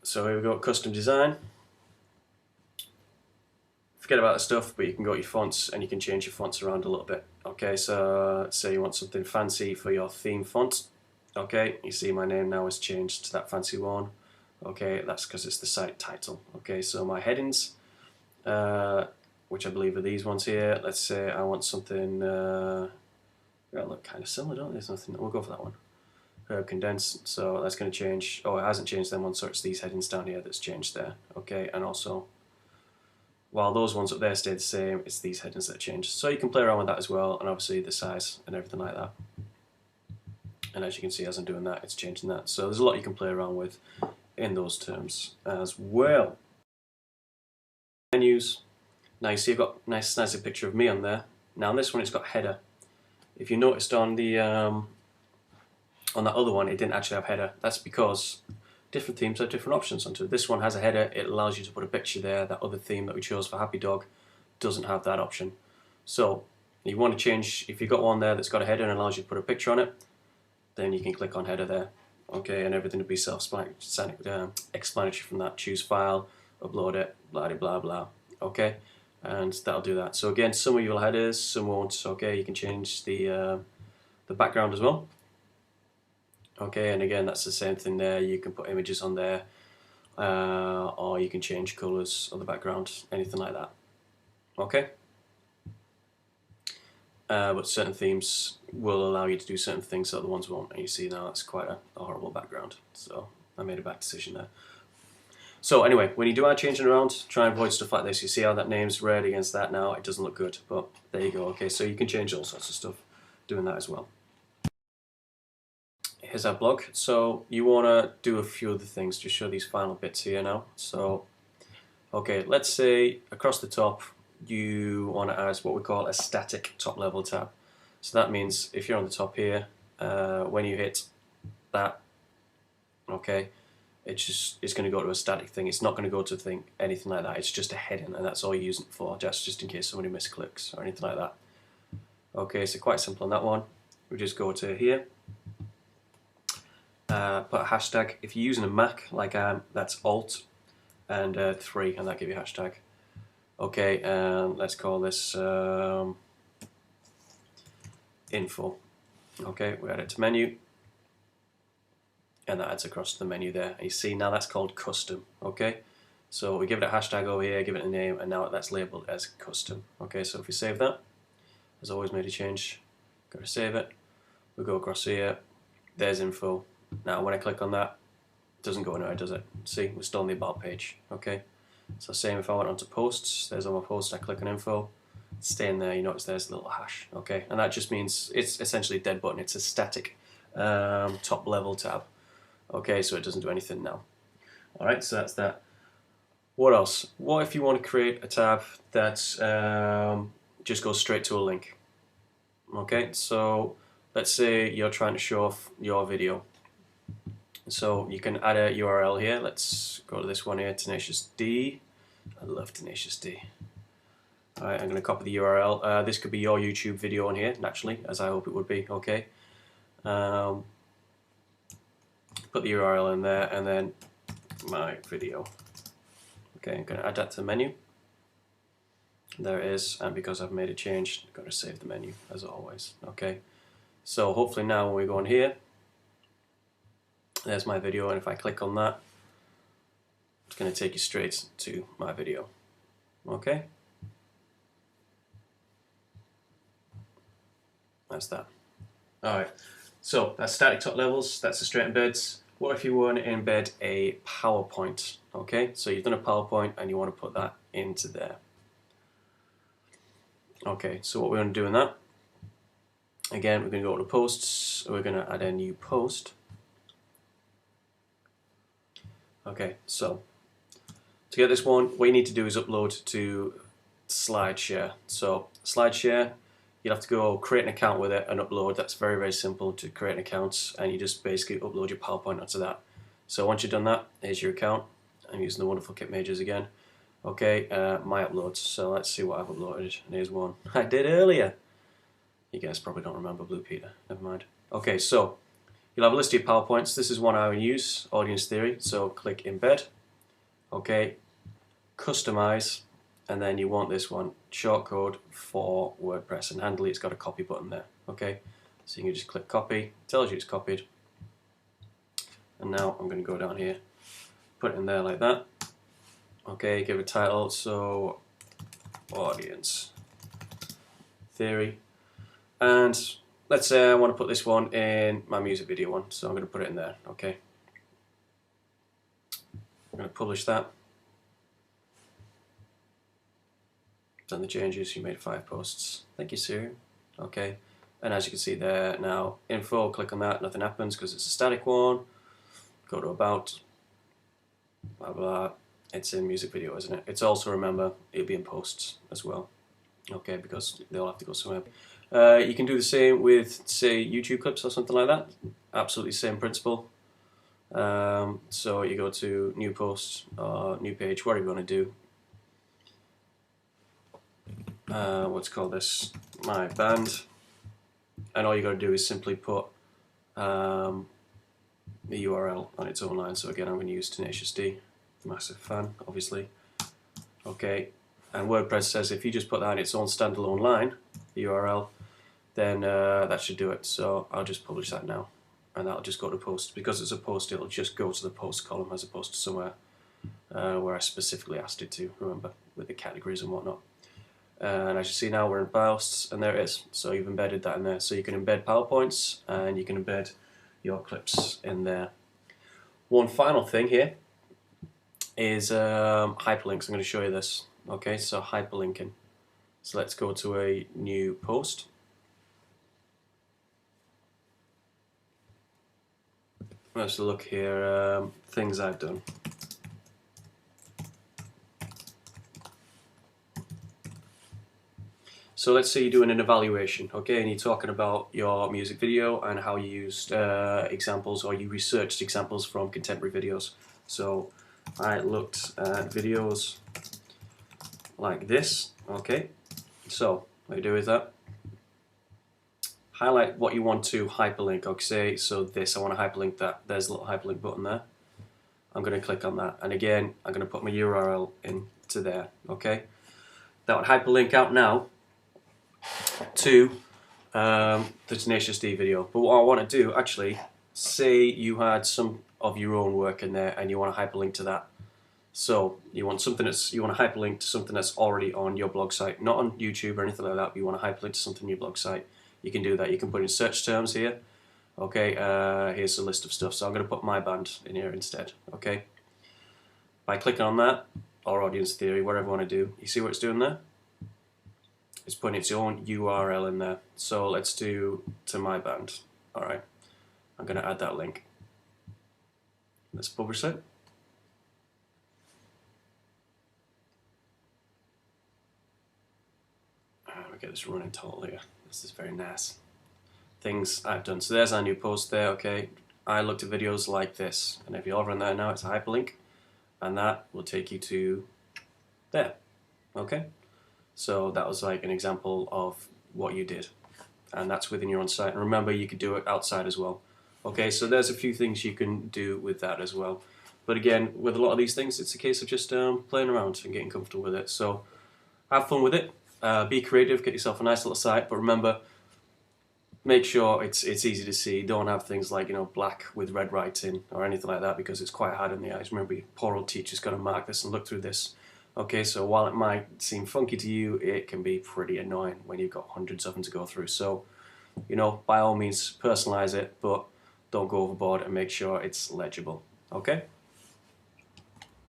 So here we go, custom design. Forget about the stuff, but you can go to your fonts and you can change your fonts around a little bit. Okay, so say you want something fancy for your theme font. Okay, you see my name now has changed to that fancy one. Okay, that's because it's the site title. Okay, so my headings, which I believe are these ones here. Let's say I want something, they look kind of similar, don't they? There's nothing, we'll go for that one. Condensed, so that's going to change. Oh, it hasn't changed them ones, so it's these headings down here that's changed there. Okay, and also, while those ones up there stay the same, it's these headings that change. So you can play around with that as well, and obviously the size and everything like that. And as you can see, as I'm doing that, it's changing that. So there's a lot you can play around with in those terms as well. Menus. Now you see I've got a nice snazzy picture of me on there. Now on this one it's got header. If you noticed on the on that other one it didn't actually have header. That's because different themes have different options onto it. This one has a header, it allows you to put a picture there. That other theme that we chose for Happy Dog doesn't have that option. So you want to change, if you've got one there that's got a header and allows you to put a picture on it, then you can click on header there. Okay, and everything will be self-explanatory from that. Choose file, upload it, blah blah blah. Okay, and that'll do that. So again, some of your headers, some won't. Okay, you can change the background as well. Okay, and again that's the same thing there. You can put images on there, or you can change colors of the background, anything like that. Okay. But certain themes will allow you to do certain things that other ones won't, and you see now that's quite a horrible background, so I made a bad decision there. So anyway, when you do our changing around, try and avoid stuff like this. You see how that name's red against that now, it doesn't look good, but there you go. Okay, so you can change all sorts of stuff doing that as well. Here's our blog. So you want to do a few other things to show these final bits here now. So okay, let's say across the top you want to add what we call a static top level tab. So that means if you're on the top here, when you hit that, okay, it's going to go to a static thing. It's not going to go to anything like that. It's just a heading, and that's all you're using it for, just in case somebody misclicks or anything like that. Okay, so quite simple on that one. We just go to here, put a hashtag. If you're using a Mac like I am, that's Alt and 3, and that give you a hashtag. Okay, let's call this info. Okay, we add it to menu, and that adds across the menu there. And you see now that's called custom. Okay, so we give it a hashtag over here, give it a name, and now that's labeled as custom. Okay, so if we save that, as always, made a change, go to save it. We go across here. There's info. Now when I click on that, it doesn't go anywhere, does it? See, we're still on the about page. Okay. So same if I went onto posts, there's all my posts, I click on info, stay in there, you notice there's a little hash, okay, and that just means it's essentially a dead button. It's a static top level tab, okay, so it doesn't do anything now. Alright, so that's that. What else? What if you want to create a tab that just goes straight to a link? Okay, so let's say you're trying to show off your video. So you can add a URL here. Let's go to this one here, Tenacious D. I love Tenacious D. Alright, I'm going to copy the URL. This could be your YouTube video on here, naturally, as I hope it would be. Okay. Put the URL in there, and then my video. Okay, I'm going to add that to the menu. There it is, and because I've made a change, I'm going to save the menu, as always. Okay. So hopefully now when we go on here, there's my video, and if I click on that, it's going to take you straight to my video. Okay? That's that. Alright, so that's static top levels, that's the straight embeds. What if you want to embed a PowerPoint? Okay, so you've done a PowerPoint and you want to put that into there. Okay, so what we're going to do in that, again, we're going to go to posts, we're going to add a new post. Okay, so to get this one, what you need to do is upload to SlideShare. So SlideShare, you'll have to go create an account with it and upload. That's very, very simple to create an account, and you just basically upload your PowerPoint onto that. So once you've done that, here's your account. I'm using the wonderful Kit Majors again. Okay, my uploads. So let's see what I've uploaded. And here's one I did earlier. You guys probably don't remember Blue Peter. Never mind. Okay, so you'll have a list of your PowerPoints. This is one I will use, Audience Theory. So click Embed. okay, customize, and then you want this one, shortcode for WordPress, and handily it's got a copy button there, okay? So you can just click copy, tells you it's copied, and now I'm going to go down here, put it in there like that, okay, give a title, so audience theory, and let's say I want to put this one in my music video one, so I'm going to put it in there, okay? I'm going to publish that. Done the changes, you made 5 posts. Thank you, Siri. Okay, and as you can see there now, info, click on that, nothing happens because it's a static one. Go to about, blah blah, it's in music video, isn't it? It's also, remember, it'll be in posts as well. Okay, because they'll have to go somewhere. You can do the same with, say, YouTube clips or something like that. Absolutely same principle. So you go to new post, new page, whatever you want to do. What's called this, my band, and all you got to do is simply put the URL on its own line. So again, I'm going to use Tenacious D, massive fan, obviously. Okay, and WordPress says if you just put that on its own standalone line, the URL, then that should do it. So I'll just publish that now, and that'll just go to post. Because it's a post, it'll just go to the post column as opposed to somewhere where I specifically asked it to, remember, with the categories and whatnot. And as you see now, we're in posts, and there it is. So you've embedded that in there. So you can embed PowerPoints, and you can embed your clips in there. One final thing here is hyperlinks. I'm going to show you this. Okay, so hyperlinking. So let's go to a new post. Let's look here, things I've done. So let's say you're doing an evaluation, okay, and you're talking about your music video and how you used examples, or you researched examples from contemporary videos. So I looked at videos like this, okay. So what you do is that, highlight what you want to hyperlink, okay, so this, I want to hyperlink that, there's a little hyperlink button there. I'm going to click on that, and again, I'm going to put my URL into there, okay. That would hyperlink out now to the Tenacious D video. But what I want to do, actually, say you had some of your own work in there and you want to hyperlink to that. So you want something that's, you want to hyperlink to something that's already on your blog site, not on YouTube or anything like that, but you want to hyperlink to something on your blog site. You can do that. You can put in search terms here. Okay, here's a list of stuff. So I'm going to put my band in here instead. Okay, by clicking on that, or audience theory, whatever I want to do, you see what it's doing there? It's putting its own URL in there. So let's do to my band. Alright, I'm going to add that link. Let's publish it. We get this running total here. This is very nice. Things I've done. So there's our new post there, okay. I looked at videos like this. And if you hover on there now, it's a hyperlink. And that will take you to there. Okay. So that was like an example of what you did, and that's within your own site. And remember, you could do it outside as well. Okay, so there's a few things you can do with that as well. But again, with a lot of these things, it's a case of just playing around and getting comfortable with it. So have fun with it, be creative, get yourself a nice little site, but remember, make sure it's easy to see. Don't have things like, you know, black with red writing or anything like that, because it's quite hard in the eyes. Remember, your poor old teacher's got to mark this and look through this. Okay, so while it might seem funky to you, it can be pretty annoying when you've got hundreds of them to go through. So, you know, by all means, personalize it, but don't go overboard and make sure it's legible. Okay?